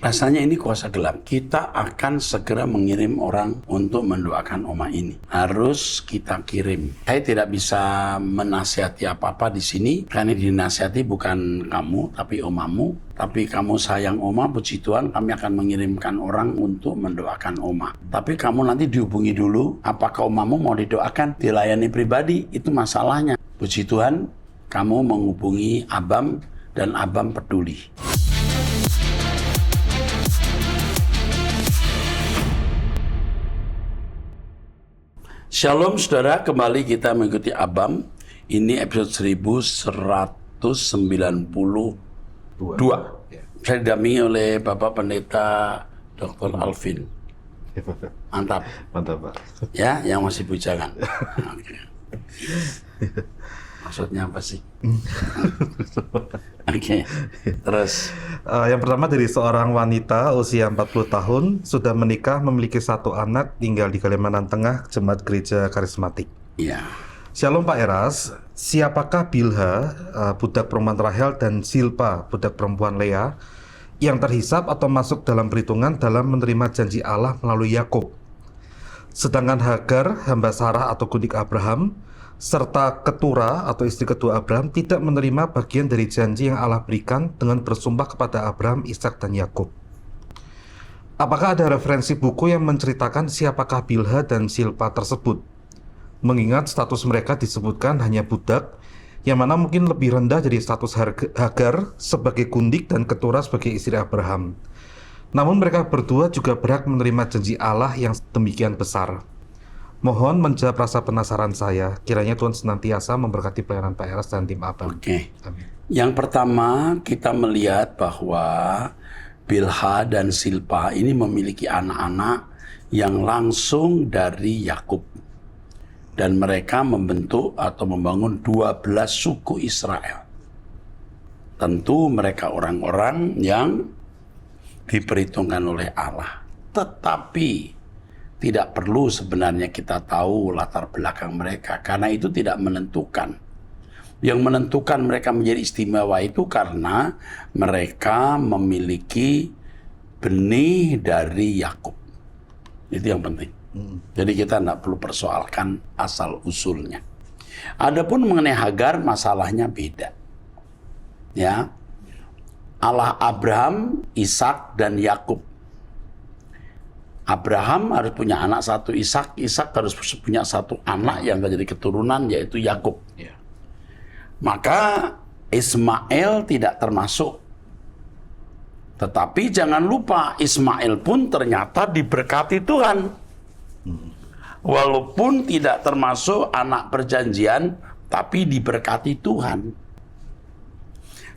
Rasanya ini kuasa gelap. Kita akan segera mengirim orang untuk mendoakan oma ini. Harus kita kirim. Saya tidak bisa menasihati apa-apa di sini. Karena dinasihati bukan kamu, tapi omamu. Tapi kamu sayang oma, puji Tuhan, kami akan mengirimkan orang untuk mendoakan oma. Tapi kamu nanti dihubungi dulu, apakah omamu mau didoakan, dilayani pribadi, itu masalahnya. Puji Tuhan, kamu menghubungi Abam dan Abam peduli. Shalom saudara, kembali kita mengikuti Abam. Ini episode 1192. Saya didampingi oleh Bapak Pendeta Dr. Alvin. Mantap. Mantap, Pak. Ya, yang masih bujangan. Oke. Maksudnya apa sih? Oke. Terus Yang pertama dari seorang wanita usia 40 tahun, sudah menikah, memiliki satu anak, tinggal di Kalimantan Tengah, Jemaat Gereja Karismatik. ya. Shalom Pak Eras, siapakah Bilha, budak perempuan Rahel, dan Silpa, budak perempuan Lea, yang terhisap atau masuk dalam perhitungan dalam menerima janji Allah melalui Yakub? Sedangkan Hagar, hamba Sarah atau gundik Abraham, serta Ketura atau istri kedua Abraham tidak menerima bagian dari janji yang Allah berikan dengan bersumpah kepada Abraham, Ishak, dan Yakub. Apakah ada referensi buku yang menceritakan siapakah Bilha dan Silpa tersebut? Mengingat status mereka disebutkan hanya budak, yang mana mungkin lebih rendah dari status Hagar sebagai gundik dan Ketura sebagai istri Abraham. Namun mereka berdua juga berhak menerima janji Allah yang demikian besar. Mohon menjawab rasa penasaran saya. Kiranya Tuhan senantiasa memberkati pelayanan Pak Eras dan tim Abam. Oke. Amin. Yang pertama, kita melihat bahwa Bilha dan Silpa ini memiliki anak-anak yang langsung dari Yakub. Dan mereka membentuk atau membangun 12 suku Israel. Tentu mereka orang-orang yang diperhitungkan oleh Allah. Tetapi tidak perlu sebenarnya kita tahu latar belakang mereka, karena itu tidak menentukan. Yang menentukan mereka menjadi istimewa itu karena mereka memiliki benih dari Yakub. Itu yang penting. Jadi kita tidak perlu persoalkan asal-usulnya. Adapun mengenai Hagar, masalahnya beda. Ya, Allah Abraham, Ishak, dan Yakub. Abraham harus punya anak satu Ishak, Ishak harus punya satu anak yang menjadi keturunan, yaitu Yakub. Ya. Maka Ismail tidak termasuk. Tetapi jangan lupa Ismail pun ternyata diberkati Tuhan. Walaupun tidak termasuk anak perjanjian, tapi diberkati Tuhan.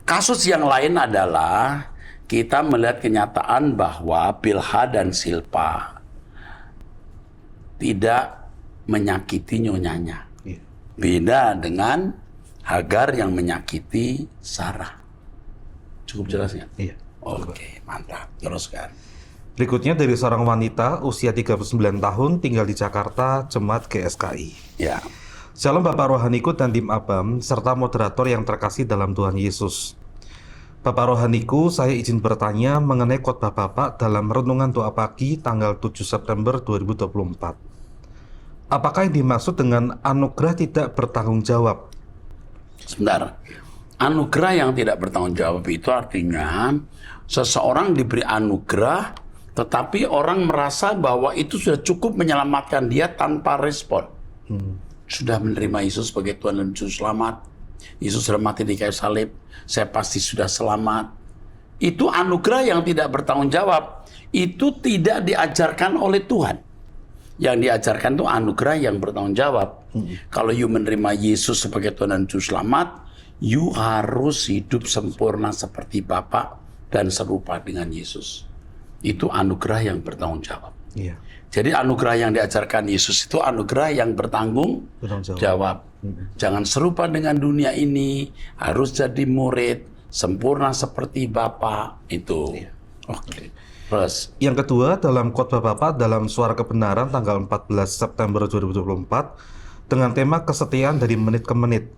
Kasus yang lain adalah kita melihat kenyataan bahwa Bilha dan Silpa tidak menyakiti nyonyanya. Iya. Beda dengan Hagar yang menyakiti Sarah. Cukup jelas ya? Iya. Oke, mantap. Teruskan. Berikutnya dari seorang wanita usia 39 tahun, tinggal di Jakarta, Jemaat GSKI. Ya. Shalom Bapak Rohaniku dan tim Abam, serta moderator yang terkasih dalam Tuhan Yesus. Bapak Rohaniku, saya izin bertanya mengenai khotbah Bapak dalam renungan doa pagi tanggal 7 September 2024. Apakah yang dimaksud dengan anugerah tidak bertanggung jawab? Sebentar. Anugerah yang tidak bertanggung jawab itu artinya seseorang diberi anugerah, tetapi orang merasa bahwa itu sudah cukup menyelamatkan dia tanpa respon. Sudah menerima Yesus sebagai Tuhan dan Juru Selamat. Yesus sudah mati di kayu salib. Saya pasti sudah selamat. Itu anugerah yang tidak bertanggung jawab. Itu tidak diajarkan oleh Tuhan. Yang diajarkan itu anugerah yang bertanggung jawab. Kalau you menerima Yesus sebagai Tuhan dan Juru Selamat, you harus hidup sempurna seperti Bapa dan serupa dengan Yesus. Itu anugerah yang bertanggung jawab. Iya. Jadi anugerah yang diajarkan Yesus itu anugerah yang bertanggung jawab. Jangan serupa dengan dunia ini, harus jadi murid, sempurna seperti Bapa itu. Iya. Oke. Terus, Yang kedua, dalam khotbah Bapak dalam Suara Kebenaran tanggal 14 September 2024 dengan tema kesetiaan dari menit ke menit.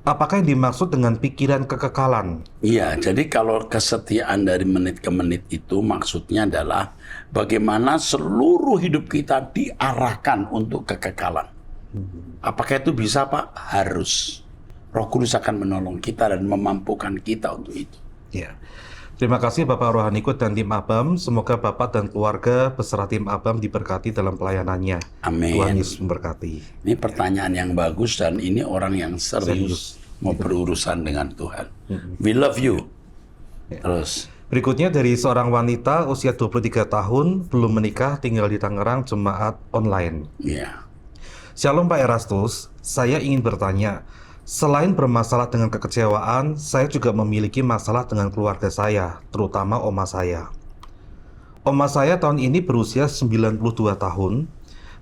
Apakah yang dimaksud dengan pikiran kekekalan? Iya, jadi kalau kesetiaan dari menit ke menit itu maksudnya adalah bagaimana seluruh hidup kita diarahkan untuk kekekalan. Apakah itu bisa, Pak? Harus. Roh Kudus akan menolong kita dan memampukan kita untuk itu. Ya. Terima kasih Bapak Rohaniko dan tim ABAM. Semoga Bapak dan keluarga beserta tim ABAM diberkati dalam pelayanannya. Amin. Tuhan Yesus memberkati. Ini pertanyaan yang bagus dan ini orang yang serius mau berurusan dengan Tuhan. We love you. Terus. Berikutnya dari seorang wanita usia 23 tahun, belum menikah, tinggal di Tangerang, jemaat online. Iya. Shalom Pak Erastus, saya ingin bertanya, selain bermasalah dengan kekecewaan, saya juga memiliki masalah dengan keluarga saya, terutama oma saya. Oma saya tahun ini berusia 92 tahun,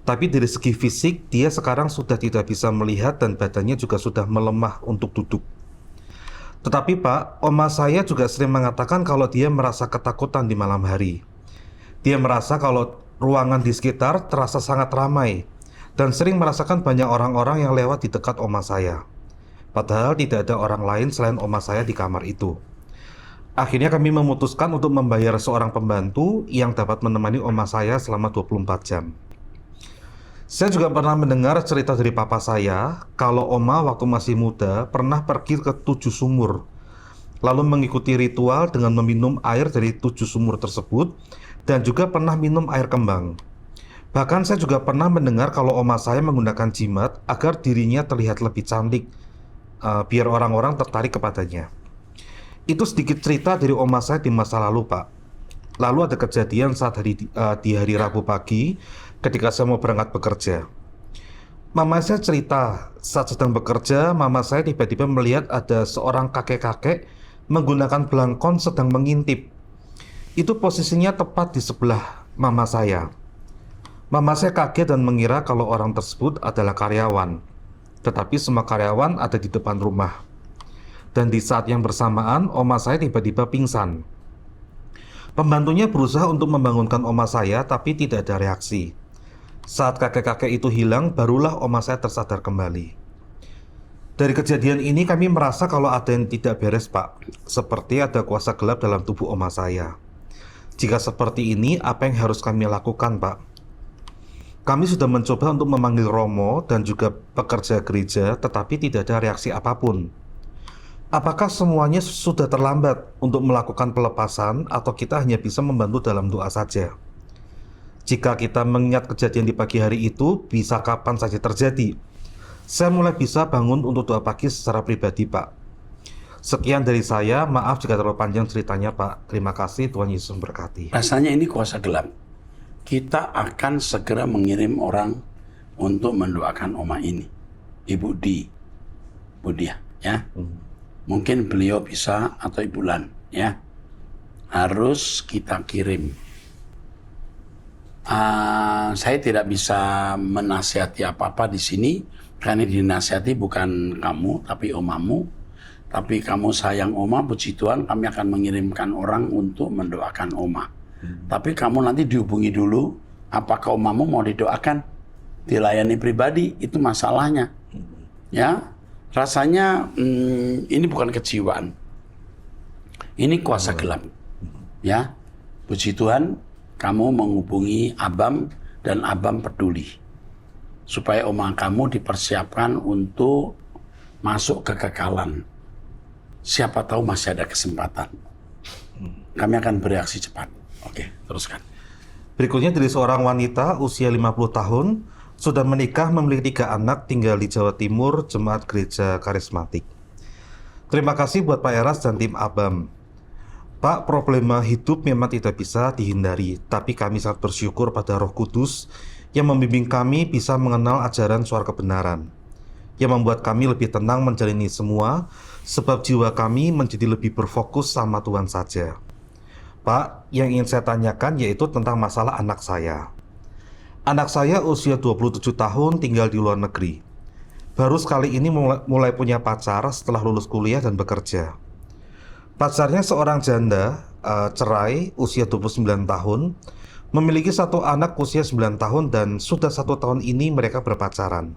tapi dari segi fisik dia sekarang sudah tidak bisa melihat dan badannya juga sudah melemah untuk duduk. Tetapi Pak, oma saya juga sering mengatakan kalau dia merasa ketakutan di malam hari. Dia merasa kalau ruangan di sekitar terasa sangat ramai dan sering merasakan banyak orang-orang yang lewat di dekat oma saya. Padahal tidak ada orang lain selain oma saya di kamar itu. Akhirnya kami memutuskan untuk membayar seorang pembantu yang dapat menemani oma saya selama 24 jam. Saya juga pernah mendengar cerita dari papa saya, kalau oma waktu masih muda pernah pergi ke 7 sumur, lalu mengikuti ritual dengan meminum air dari 7 sumur tersebut, dan juga pernah minum air kembang. Bahkan saya juga pernah mendengar kalau oma saya menggunakan jimat agar dirinya terlihat lebih cantik, biar orang-orang tertarik kepadanya. Itu sedikit cerita dari oma saya di masa lalu, Pak. Lalu ada kejadian saat di hari Rabu pagi ketika saya mau berangkat bekerja. Mama saya cerita, saat sedang bekerja, mama saya tiba-tiba melihat ada seorang kakek-kakek menggunakan belangkon sedang mengintip. Itu posisinya tepat di sebelah mama saya. Mama saya kaget dan mengira kalau orang tersebut adalah karyawan. Tetapi semua karyawan ada di depan rumah. Dan di saat yang bersamaan, oma saya tiba-tiba pingsan. Pembantunya berusaha untuk membangunkan oma saya, tapi tidak ada reaksi. Saat kakek-kakek itu hilang, barulah oma saya tersadar kembali. Dari kejadian ini kami merasa kalau ada yang tidak beres, Pak. Seperti ada kuasa gelap dalam tubuh oma saya. Jika seperti ini, apa yang harus kami lakukan, Pak? Kami sudah mencoba untuk memanggil Romo dan juga pekerja gereja, tetapi tidak ada reaksi apapun. Apakah semuanya sudah terlambat untuk melakukan pelepasan atau kita hanya bisa membantu dalam doa saja? Jika kita mengingat kejadian di pagi hari itu, bisa kapan saja terjadi. Saya mulai bisa bangun untuk doa pagi secara pribadi, Pak. Sekian dari saya, maaf jika terlalu panjang ceritanya, Pak. Terima kasih, Tuhan Yesus memberkati. Rasanya ini kuasa gelap. Kita akan segera mengirim orang untuk mendoakan oma ini. Ibu Dia, ya. Mungkin beliau bisa, atau Ibu Lan, ya. Harus kita kirim. Saya tidak bisa menasihati apa-apa di sini, karena dinasihati bukan kamu, tapi omamu. Tapi kamu sayang oma, puji Tuhan, kami akan mengirimkan orang untuk mendoakan oma. Tapi kamu nanti dihubungi dulu, apakah omamu mau didoakan, dilayani pribadi, itu masalahnya. Ya, rasanya ini bukan kejiwaan, ini kuasa gelap. Ya, puji Tuhan, kamu menghubungi ABAM dan ABAM peduli supaya oma kamu dipersiapkan untuk masuk kekekalan. Siapa tahu masih ada kesempatan. Kami akan bereaksi cepat. Oke, teruskan. Berikutnya dari seorang wanita usia 50 tahun, sudah menikah, memiliki 3 anak, tinggal di Jawa Timur, jemaat gereja karismatik. Terima kasih buat Pak Eras dan tim ABAM. Pak, problema hidup memang tidak bisa dihindari, tapi kami sangat bersyukur pada Roh Kudus yang membimbing kami bisa mengenal ajaran suara kebenaran, yang membuat kami lebih tenang menjalani semua, sebab jiwa kami menjadi lebih berfokus sama Tuhan saja. Pak, yang ingin saya tanyakan yaitu tentang masalah anak saya. Anak saya usia 27 tahun, tinggal di luar negeri. Baru sekali ini mulai punya pacar setelah lulus kuliah dan bekerja. Pacarnya seorang janda, cerai, usia 29 tahun, memiliki 1 anak usia 9 tahun dan sudah 1 tahun ini mereka berpacaran.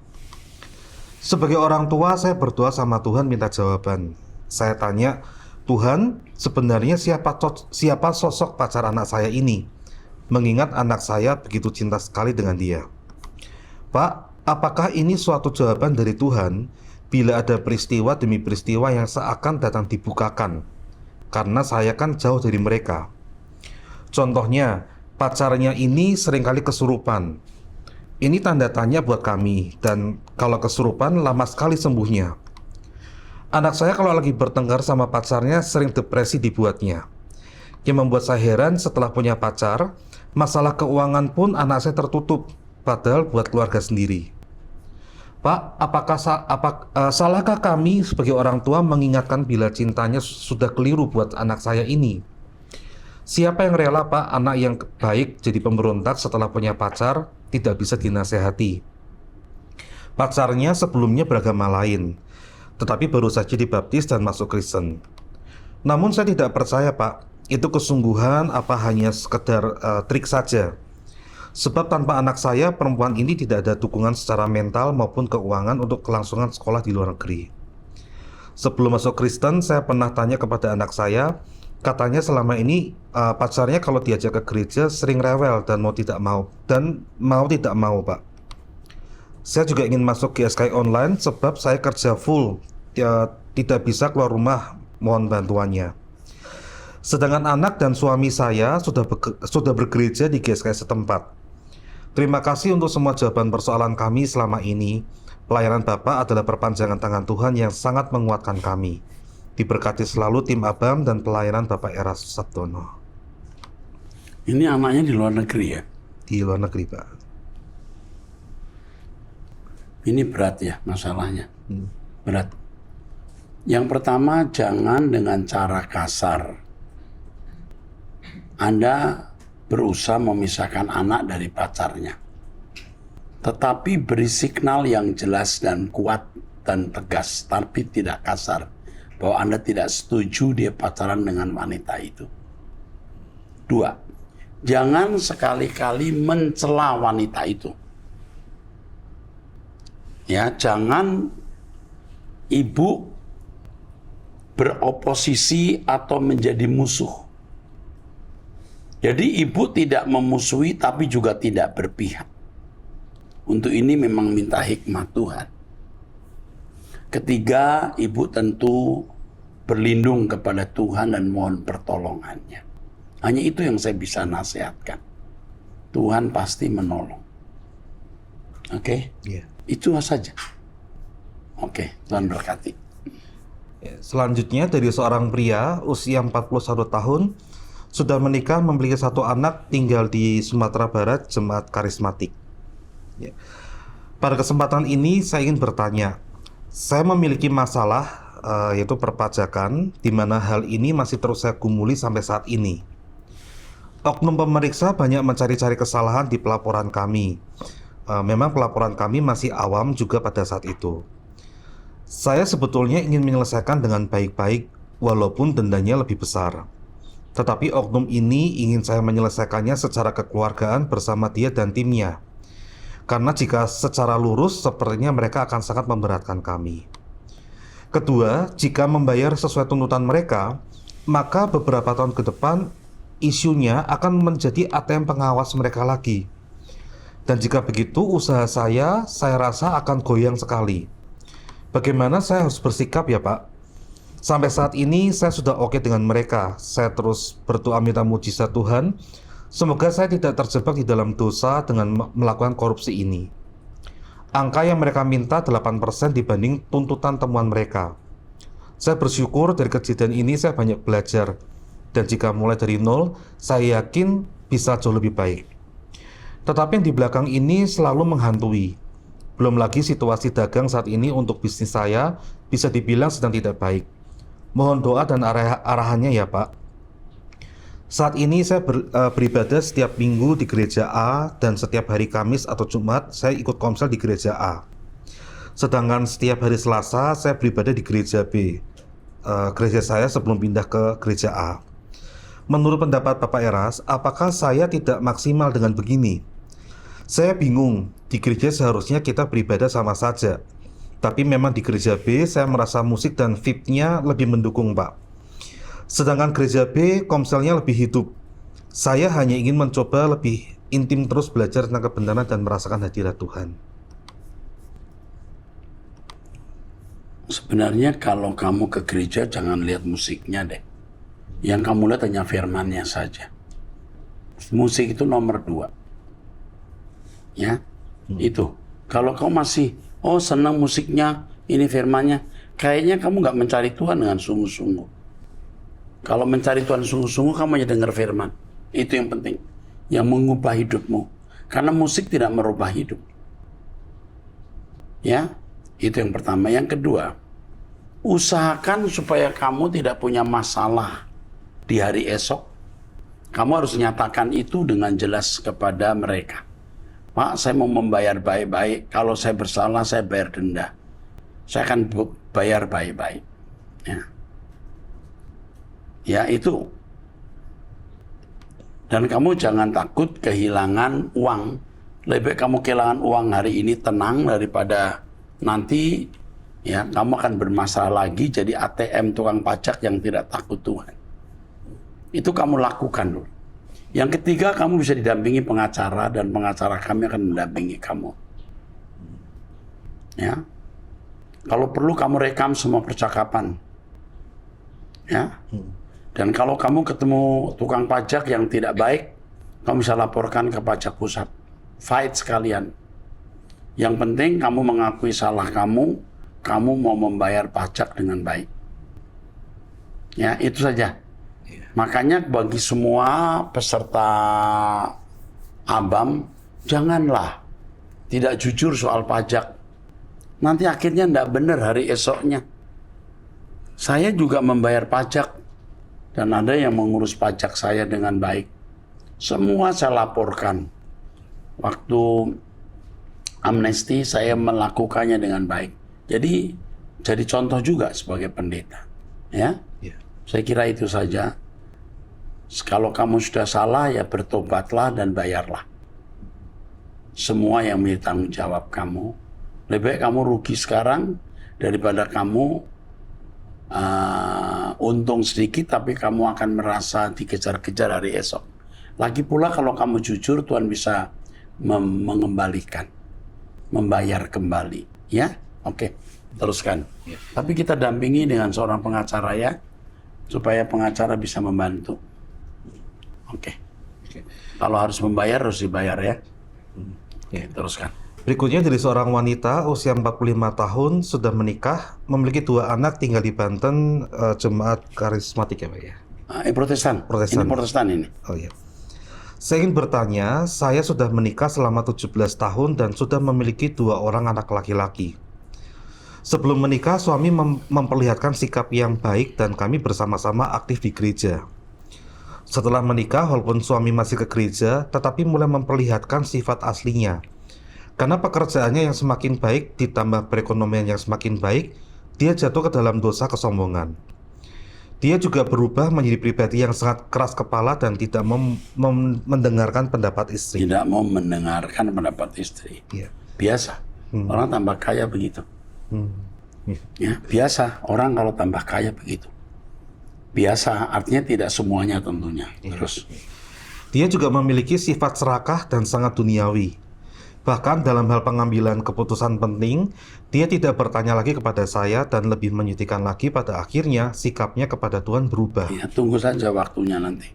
Sebagai orang tua, saya berdoa sama Tuhan minta jawaban. Saya tanya, Tuhan, sebenarnya siapa sosok pacar anak saya ini? Mengingat anak saya begitu cinta sekali dengan dia. Pak, apakah ini suatu jawaban dari Tuhan bila ada peristiwa demi peristiwa yang seakan datang dibukakan? Karena saya kan jauh dari mereka. Contohnya, pacarnya ini seringkali kesurupan. Ini tanda tanya buat kami, dan kalau kesurupan lama sekali sembuhnya. Anak saya kalau lagi bertengkar sama pacarnya sering depresi dibuatnya. Yang membuat saya heran setelah punya pacar, masalah keuangan pun anak saya tertutup, padahal buat keluarga sendiri. Pak, salahkah kami sebagai orang tua mengingatkan bila cintanya sudah keliru buat anak saya ini? Siapa yang rela, Pak, anak yang baik jadi pemberontak setelah punya pacar tidak bisa dinasehati? Pacarnya sebelumnya beragama lain, tetapi baru saja dibaptis dan masuk Kristen. Namun saya tidak percaya, Pak, itu kesungguhan apa hanya sekedar trik saja. Sebab tanpa anak saya, perempuan ini tidak ada dukungan secara mental maupun keuangan untuk kelangsungan sekolah di luar negeri. Sebelum masuk Kristen, saya pernah tanya kepada anak saya, katanya selama ini pacarnya kalau diajak ke gereja sering rewel dan mau tidak mau, Pak. Saya juga ingin masuk GSKI online sebab saya kerja full, tidak bisa keluar rumah, mohon bantuannya. Sedangkan anak dan suami saya sudah bergereja di GSKI setempat. Terima kasih untuk semua jawaban persoalan kami selama ini. Pelayanan Bapak adalah perpanjangan tangan Tuhan yang sangat menguatkan kami. Diberkati selalu tim Abam dan pelayanan Bapak Erastus Sabdono. Ini anaknya di luar negeri ya? Di luar negeri, Pak. Ini berat ya masalahnya. Berat. Yang pertama, jangan dengan cara kasar Anda berusaha memisahkan anak dari pacarnya. Tetapi beri signal yang jelas dan kuat dan tegas, tapi tidak kasar, bahwa Anda tidak setuju dia pacaran dengan wanita itu. 2, jangan sekali-kali mencela wanita itu. Ya, jangan ibu beroposisi atau menjadi musuh. Jadi ibu tidak memusuhi tapi juga tidak berpihak. Untuk ini memang minta hikmat Tuhan. Ketiga, ibu tentu berlindung kepada Tuhan dan mohon pertolongannya. Hanya itu yang saya bisa nasihatkan. Tuhan pasti menolong. Oke? Iya. Itu saja. Oke, Tuhan berkati. Selanjutnya dari seorang pria usia 41 tahun, sudah menikah, memiliki 1 anak, tinggal di Sumatera Barat, jemaat karismatik. Ya. Pada kesempatan ini saya ingin bertanya, saya memiliki masalah yaitu perpajakan, di mana hal ini masih terus saya gumuli sampai saat ini. Oknum pemeriksa banyak mencari-cari kesalahan di pelaporan kami. Memang pelaporan kami masih awam juga pada saat itu. Saya sebetulnya ingin menyelesaikan dengan baik-baik, walaupun dendanya lebih besar. Tetapi oknum ini ingin saya menyelesaikannya secara kekeluargaan bersama dia dan timnya. Karena jika secara lurus, sepertinya mereka akan sangat memberatkan kami. Kedua, jika membayar sesuai tuntutan mereka, maka beberapa tahun ke depan, isunya akan menjadi ATM pengawas mereka lagi. Dan jika begitu, usaha saya rasa akan goyang sekali. Bagaimana saya harus bersikap ya, Pak? Sampai saat ini saya sudah oke dengan mereka. Saya terus berdoa minta mujizat Tuhan. Semoga saya tidak terjebak di dalam dosa dengan melakukan korupsi ini. Angka yang mereka minta 8% dibanding tuntutan temuan mereka. Saya bersyukur dari kejadian ini saya banyak belajar. Dan jika mulai dari nol, saya yakin bisa jauh lebih baik. Tetapi yang di belakang ini selalu menghantui. Belum lagi situasi dagang saat ini untuk bisnis saya bisa dibilang sedang tidak baik. Mohon doa dan arahannya ya, Pak. Saat ini saya beribadah setiap minggu di gereja A, dan setiap hari Kamis atau Jumat saya ikut komsel di gereja A. Sedangkan setiap hari Selasa saya beribadah di gereja B, gereja saya sebelum pindah ke gereja A. Menurut pendapat Bapak Eras, apakah saya tidak maksimal dengan begini? Saya bingung, di gereja seharusnya kita beribadah sama saja. Tapi memang di gereja B saya merasa musik dan VIP-nya lebih mendukung, Pak. Sedangkan gereja B komselnya lebih hidup. Saya hanya ingin mencoba lebih intim terus belajar tentang kebenaran dan merasakan hadirat Tuhan. Sebenarnya kalau kamu ke gereja jangan lihat musiknya deh. Yang kamu lihat hanya firmannya saja. Musik itu nomor 2. Ya, itu. Kalau kamu masih, senang musiknya, ini firmannya, kayaknya kamu nggak mencari Tuhan dengan sungguh-sungguh. Kalau mencari Tuhan sungguh-sungguh, kamu hanya dengar firman. Itu yang penting. Yang mengubah hidupmu. Karena musik tidak merubah hidup. Ya, itu yang pertama. Yang kedua, usahakan supaya kamu tidak punya masalah di hari esok. Kamu harus nyatakan itu dengan jelas kepada mereka. Pak, saya mau membayar baik-baik. Kalau saya bersalah, saya bayar denda. Saya akan bayar baik-baik. Ya, itu. Dan kamu jangan takut kehilangan uang. Lebih baik kamu kehilangan uang hari ini tenang daripada nanti ya kamu akan bermasalah lagi jadi ATM tukang pajak yang tidak takut Tuhan. Itu kamu lakukan dulu. Yang ketiga, kamu bisa didampingi pengacara dan pengacara kami akan mendampingi kamu. Ya. Kalau perlu kamu rekam semua percakapan. Ya. Dan kalau kamu ketemu tukang pajak yang tidak baik, kamu bisa laporkan ke pajak pusat. Fight sekalian. Yang penting kamu mengakui salah kamu mau membayar pajak dengan baik. Ya, itu saja. Makanya bagi semua peserta ABAM, janganlah tidak jujur soal pajak. Nanti akhirnya tidak benar hari esoknya. Saya juga membayar pajak dan ada yang mengurus pajak saya dengan baik. Semua saya laporkan. Waktu amnesti saya melakukannya dengan baik. Jadi contoh juga sebagai pendeta. Ya, saya kira itu saja. Kalau kamu sudah salah, ya bertobatlah dan bayarlah. Semua yang menjadi tanggung jawab kamu. Lebih baik kamu rugi sekarang daripada kamu untung sedikit tapi kamu akan merasa dikejar-kejar hari esok. Lagi pula kalau kamu jujur, Tuhan bisa mengembalikan, membayar kembali. Ya, oke, teruskan. Tapi kita dampingi dengan seorang pengacara ya, supaya pengacara bisa membantu. Oke. Kalau harus membayar, harus dibayar ya. Teruskan. Berikutnya dari seorang wanita usia 45 tahun, sudah menikah, memiliki 2 anak, tinggal di Banten, jemaat karismatik ya Pak ya? Protestan. Protestan. Ini Protestan ini. Oh iya. Saya ingin bertanya, saya sudah menikah selama 17 tahun dan sudah memiliki 2 orang anak laki-laki. Sebelum menikah, suami memperlihatkan sikap yang baik dan kami bersama-sama aktif di gereja. Setelah menikah, walaupun suami masih ke gereja, tetapi mulai memperlihatkan sifat aslinya. Karena pekerjaannya yang semakin baik, ditambah perekonomian yang semakin baik, dia jatuh ke dalam dosa kesombongan. Dia juga berubah menjadi pribadi yang sangat keras kepala dan tidak mendengarkan pendapat istri. Tidak mau mendengarkan pendapat istri. Iya. Biasa. Orang tambah kaya begitu. Ya, biasa. Orang kalau tambah kaya begitu. Biasa, artinya tidak semuanya tentunya. Terus. Dia juga memiliki sifat serakah dan sangat duniawi. Bahkan dalam hal pengambilan keputusan penting, dia tidak bertanya lagi kepada saya dan lebih menyutikan lagi, pada akhirnya sikapnya kepada Tuhan berubah. Ya, tunggu saja waktunya nanti.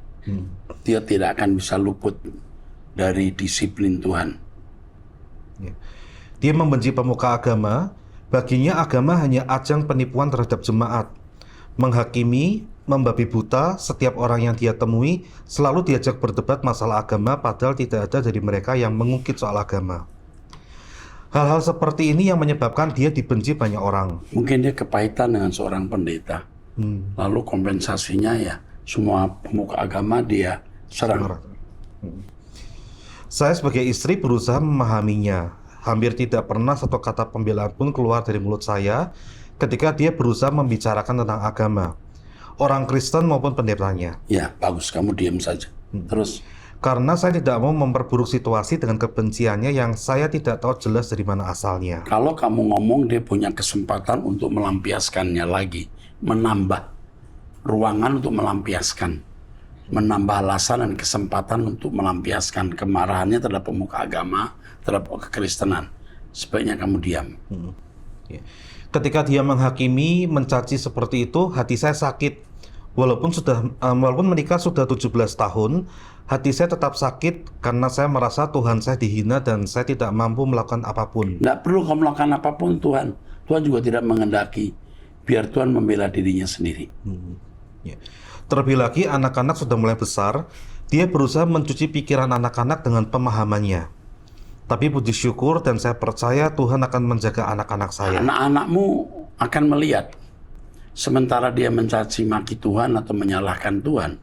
Dia tidak akan bisa luput dari disiplin Tuhan. Dia membenci pemuka agama. Baginya agama hanya ajang penipuan terhadap jemaat. Menghakimi, membabi buta setiap orang yang dia temui, selalu diajak berdebat masalah agama padahal tidak ada dari mereka yang mengungkit soal agama. Hal-hal seperti ini yang menyebabkan dia dibenci banyak orang. Mungkin dia kepahitan dengan seorang pendeta. Lalu kompensasinya ya semua pemuka agama dia serang. Saya sebagai istri berusaha memahaminya. Hampir tidak pernah satu kata pembelaan pun keluar dari mulut saya ketika dia berusaha membicarakan tentang agama, orang Kristen maupun pendetanya. Ya, bagus. Kamu diam saja. Terus. Karena saya tidak mau memperburuk situasi dengan kebenciannya yang saya tidak tahu jelas dari mana asalnya. Kalau kamu ngomong, dia punya kesempatan untuk melampiaskannya lagi, menambah ruangan untuk melampiaskan, menambah alasan dan kesempatan untuk melampiaskan kemarahannya terhadap pemuka agama, terhadap kekristenan. Sebaiknya kamu diam. Ya. Ketika dia menghakimi, mencaci seperti itu, hati saya sakit. Walaupun menikah sudah 17 tahun, hati saya tetap sakit karena saya merasa Tuhan saya dihina dan saya tidak mampu melakukan apapun. Tidak perlu kamu melakukan apapun Tuhan. Tuhan juga tidak menghendaki. Biar Tuhan membela dirinya sendiri. Ya. Terlebih lagi anak-anak sudah mulai besar, dia berusaha mencuci pikiran anak-anak dengan pemahamannya. Tapi puji syukur dan saya percaya Tuhan akan menjaga anak-anak saya. Anak-anakmu akan melihat. Sementara dia mencaci maki Tuhan atau menyalahkan Tuhan,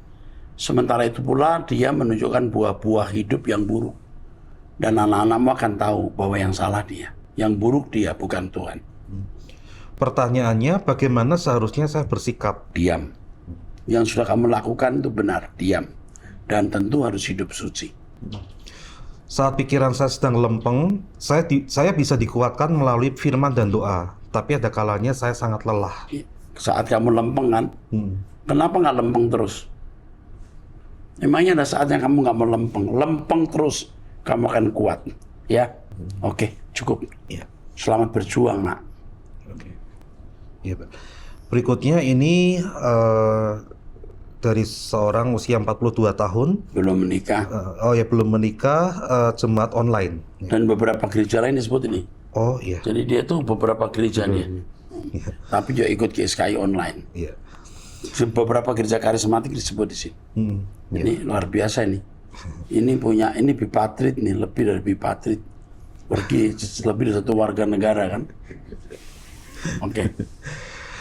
sementara itu pula dia menunjukkan buah-buah hidup yang buruk. Dan anak-anakmu akan tahu bahwa yang salah dia, yang buruk dia, bukan Tuhan. Pertanyaannya, bagaimana seharusnya saya bersikap? Diam. Yang sudah kamu lakukan itu benar, diam. Dan tentu harus hidup suci. Saat pikiran saya sedang lempeng, saya bisa dikuatkan melalui firman dan doa. Tapi ada kalanya saya sangat lelah. Saat kamu lempeng kan, kenapa nggak lempeng terus? Emangnya ada saatnya kamu nggak mau lempeng? Lempeng terus, kamu akan kuat. Ya, oke, cukup. Ya. Selamat berjuang, nak. Oke. Ya, Pak. Berikutnya ini dari seorang usia 42 tahun. Belum menikah. Belum menikah, jemaat online. Dan beberapa gereja lain disebut ini. Oh iya. Jadi dia tuh beberapa gerejanya. Tapi juga ikut GSKI online. Iya. Beberapa gereja karismatik disebut di sini. Ini luar biasa ini. Ini bipatrit nih, lebih dari bipatrit. Pergi lebih dari satu warga negara kan. Oke.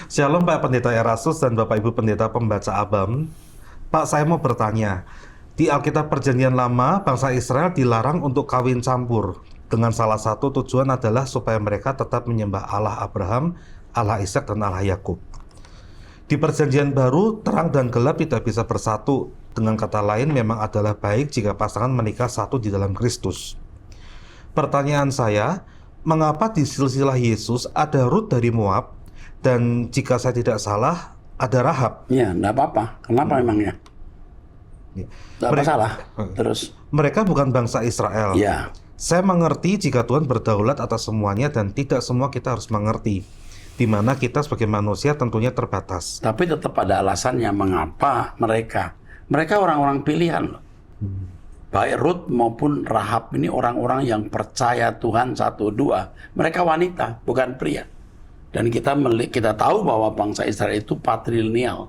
Shalom Pak Pendeta Erastus dan Bapak Ibu Pendeta Pembaca Abam. Pak, saya mau bertanya. Di Alkitab Perjanjian Lama, bangsa Israel dilarang untuk kawin campur. Dengan salah satu tujuan adalah supaya mereka tetap menyembah Allah Abraham, Allah Ishak dan Allah Yakub. Di Perjanjian Baru, terang dan gelap tidak bisa bersatu. Dengan kata lain, memang adalah baik jika pasangan menikah satu di dalam Kristus. Pertanyaan saya, mengapa di silsilah Yesus ada Rut dari Moab, dan jika saya tidak salah, ada Rahab? Iya, enggak apa-apa. Kenapa emangnya? Enggak masalah. Terus? Mereka bukan bangsa Israel. Iya. Saya mengerti jika Tuhan berdaulat atas semuanya dan tidak semua kita harus mengerti. Di mana kita sebagai manusia tentunya terbatas. Tapi tetap ada alasannya mengapa mereka orang-orang pilihan loh. Baik Rut maupun Rahab ini orang-orang yang percaya Tuhan 1-2. Mereka wanita, bukan pria. Dan kita tahu bahwa bangsa Israel itu patrilineal.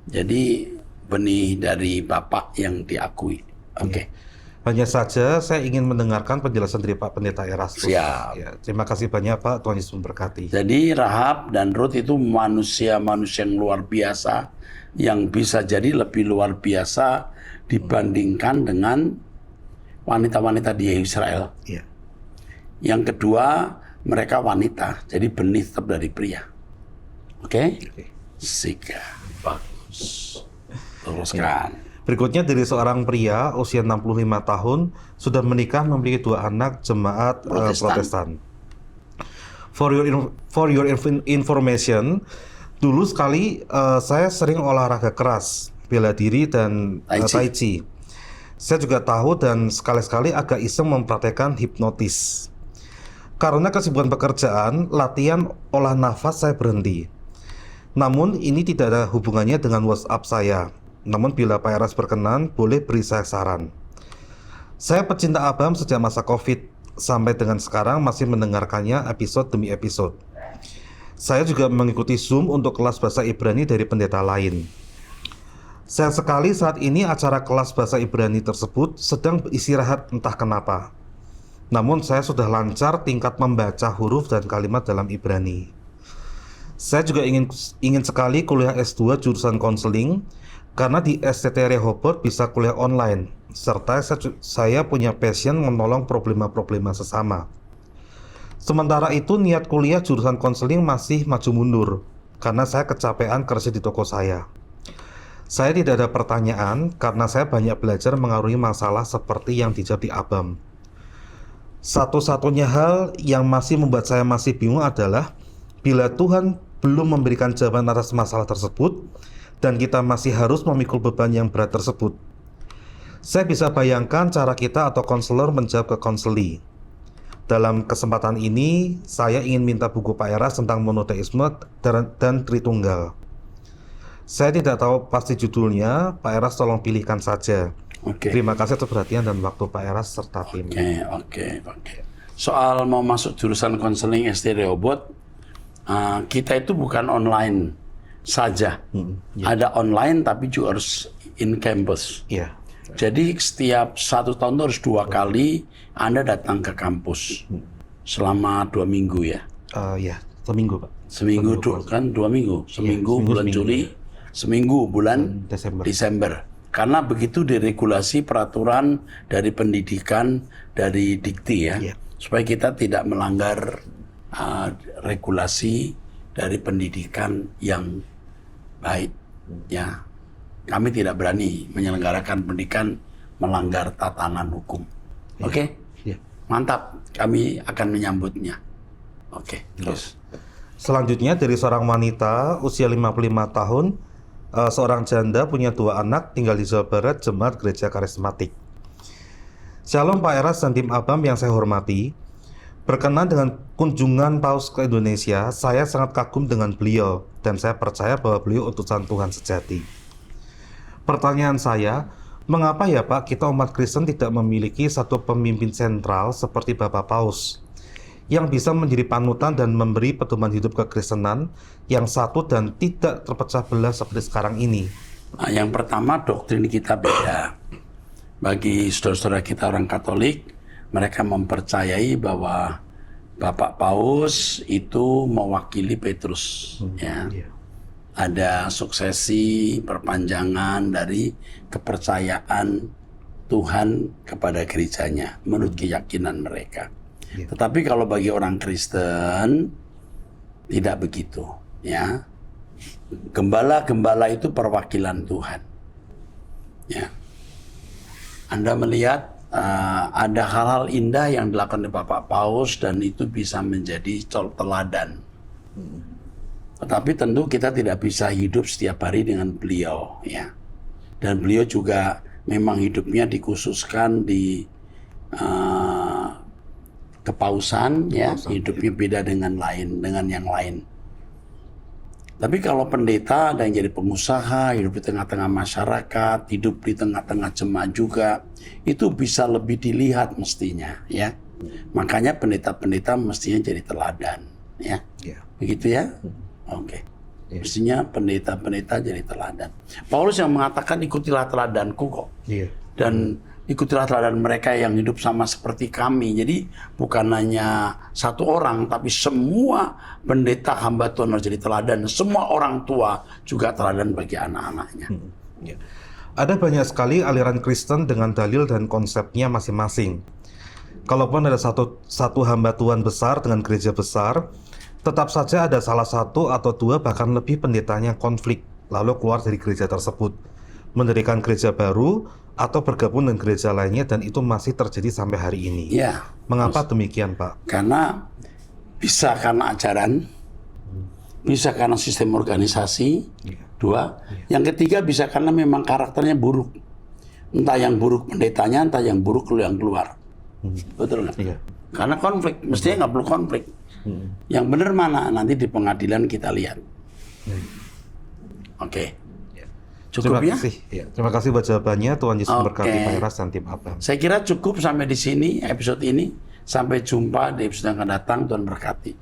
Jadi benih dari bapak yang diakui. Oke. Hanya saja saya ingin mendengarkan penjelasan dari Pak Pendeta Erastus. Siap. Ya, terima kasih banyak Pak, Tuhan Yesus memberkati. Jadi Rahab dan Rut itu manusia-manusia yang luar biasa, yang bisa jadi lebih luar biasa dibandingkan dengan wanita-wanita di Israel. Ya. Yang kedua, mereka wanita, jadi benih tetap dari pria. Oke? Sika. Bagus. Teruskan. Berikutnya dari seorang pria usia 65 tahun sudah menikah memiliki 2 anak jemaat Protestan. For your information, dulu sekali saya sering olahraga keras, bela diri dan Tai Chi. Saya juga tahu dan sekali-sekali agak iseng mempraktekkan hipnotis. Karena kesibukan pekerjaan, latihan olah nafas saya berhenti. Namun ini tidak ada hubungannya dengan WhatsApp saya. Namun bila Pak Eras berkenan, boleh beri saya saran. Saya pecinta Abam sejak masa COVID, sampai dengan sekarang masih mendengarkannya episode demi episode. Saya juga mengikuti Zoom untuk kelas bahasa Ibrani dari pendeta lain. Sayang sekali saat ini acara kelas bahasa Ibrani tersebut sedang beristirahat entah kenapa. Namun saya sudah lancar tingkat membaca huruf dan kalimat dalam Ibrani. Saya juga ingin sekali kuliah S2 jurusan konseling, karena di STT Rehoboth bisa kuliah online, serta saya punya passion menolong problema-problema sesama. Sementara itu niat kuliah jurusan konseling masih maju mundur, karena saya kecapean kerja di toko saya. Saya tidak ada pertanyaan karena saya banyak belajar mengarungi masalah seperti yang dijawab di Abam. Satu-satunya hal yang masih membuat saya masih bingung adalah bila Tuhan belum memberikan jawaban atas masalah tersebut dan kita masih harus memikul beban yang berat tersebut. Saya bisa bayangkan cara kita atau konselor menjawab ke konseli. Dalam kesempatan ini, saya ingin minta buku Pak Eras tentang monoteisme dan Tritunggal. Saya tidak tahu pasti judulnya, Pak Eras tolong pilihkan saja. Oke. Terima kasih atas perhatian dan waktu Pak Eras serta tim. Oke. Soal mau masuk jurusan konseling SD Rehoboth, kita itu bukan online saja. Ada online tapi juga harus in campus. Iya. Jadi setiap 1 tahun itu harus 2 kali Anda datang ke kampus selama 2 minggu ya. Ya, seminggu Pak. Seminggu kan 2 minggu. Seminggu bulan Juli, seminggu bulan Desember. Karena begitu diregulasi peraturan dari pendidikan dari Dikti ya, supaya kita tidak melanggar regulasi dari pendidikan yang baik ya. Kami tidak berani menyelenggarakan pendidikan melanggar tatanan hukum. Oke? Mantap, kami akan menyambutnya. Oke, terus. Selanjutnya dari seorang wanita usia 55 tahun, seorang janda punya 2 anak tinggal di Jawa Barat, jemaat gereja karismatik. Shalom Pak Eras dan tim Abam yang saya hormati. Berkenan dengan kunjungan Paus ke Indonesia, saya sangat kagum dengan beliau dan saya percaya bahwa beliau utusan Tuhan sejati. Pertanyaan saya, mengapa ya Pak kita umat Kristen tidak memiliki satu pemimpin sentral seperti Bapak Paus yang bisa menjadi panutan dan memberi pedoman hidup kekristenan yang satu dan tidak terpecah belah seperti sekarang ini? Nah, yang pertama, doktrin kita beda. Bagi saudara-saudara kita orang Katolik, mereka mempercayai bahwa Bapak Paus itu mewakili Petrus. Ada suksesi perpanjangan dari kepercayaan Tuhan kepada gerejanya menurut keyakinan mereka. Tetapi kalau bagi orang Kristen tidak begitu, ya. Gembala-gembala itu perwakilan Tuhan. Ya. Anda melihat ada hal-hal indah yang dilakukan oleh Bapak Paus dan itu bisa menjadi teladan. Tetapi tentu kita tidak bisa hidup setiap hari dengan beliau, ya. Dan beliau juga memang hidupnya dikhususkan di kepausan, ya. Hidupnya beda dengan yang lain. Tapi kalau pendeta ada yang jadi pengusaha, hidup di tengah-tengah masyarakat, hidup di tengah-tengah jemaat juga, itu bisa lebih dilihat mestinya, ya. Makanya pendeta-pendeta mestinya jadi teladan, ya. Begitu ya. Oke. Mestinya pendeta-pendeta jadi teladan. Paulus yang mengatakan ikutilah teladanku kok. Dan ikutilah teladan mereka yang hidup sama seperti kami. Jadi bukan hanya satu orang, tapi semua pendeta hamba Tuhan harus jadi teladan. Semua orang tua juga teladan bagi anak-anaknya. Ada banyak sekali aliran Kristen dengan dalil dan konsepnya masing-masing. Kalaupun ada satu hamba Tuhan besar dengan gereja besar, tetap saja ada salah satu atau 2 bahkan lebih pendetanya konflik, lalu keluar dari gereja tersebut, mendirikan gereja baru atau bergabung dengan gereja lainnya, dan itu masih terjadi sampai hari ini. Ya. Mengapa demikian, Pak? Karena bisa karena ajaran, bisa karena sistem organisasi, 2. Yang ketiga bisa karena memang karakternya buruk. Entah yang buruk pendetanya, entah yang buruk yang keluar. Betul nggak? Karena konflik, mestinya nggak perlu konflik. Yang benar mana? Nanti di pengadilan kita lihat. Oke. Cukup Terima kasih. Terima kasih buat jawabannya. Tuhan Yesus memberkati Pak Eras dan tim Abam. Saya kira cukup sampai di sini episode ini. Sampai jumpa di episode yang akan datang. Tuhan berkati.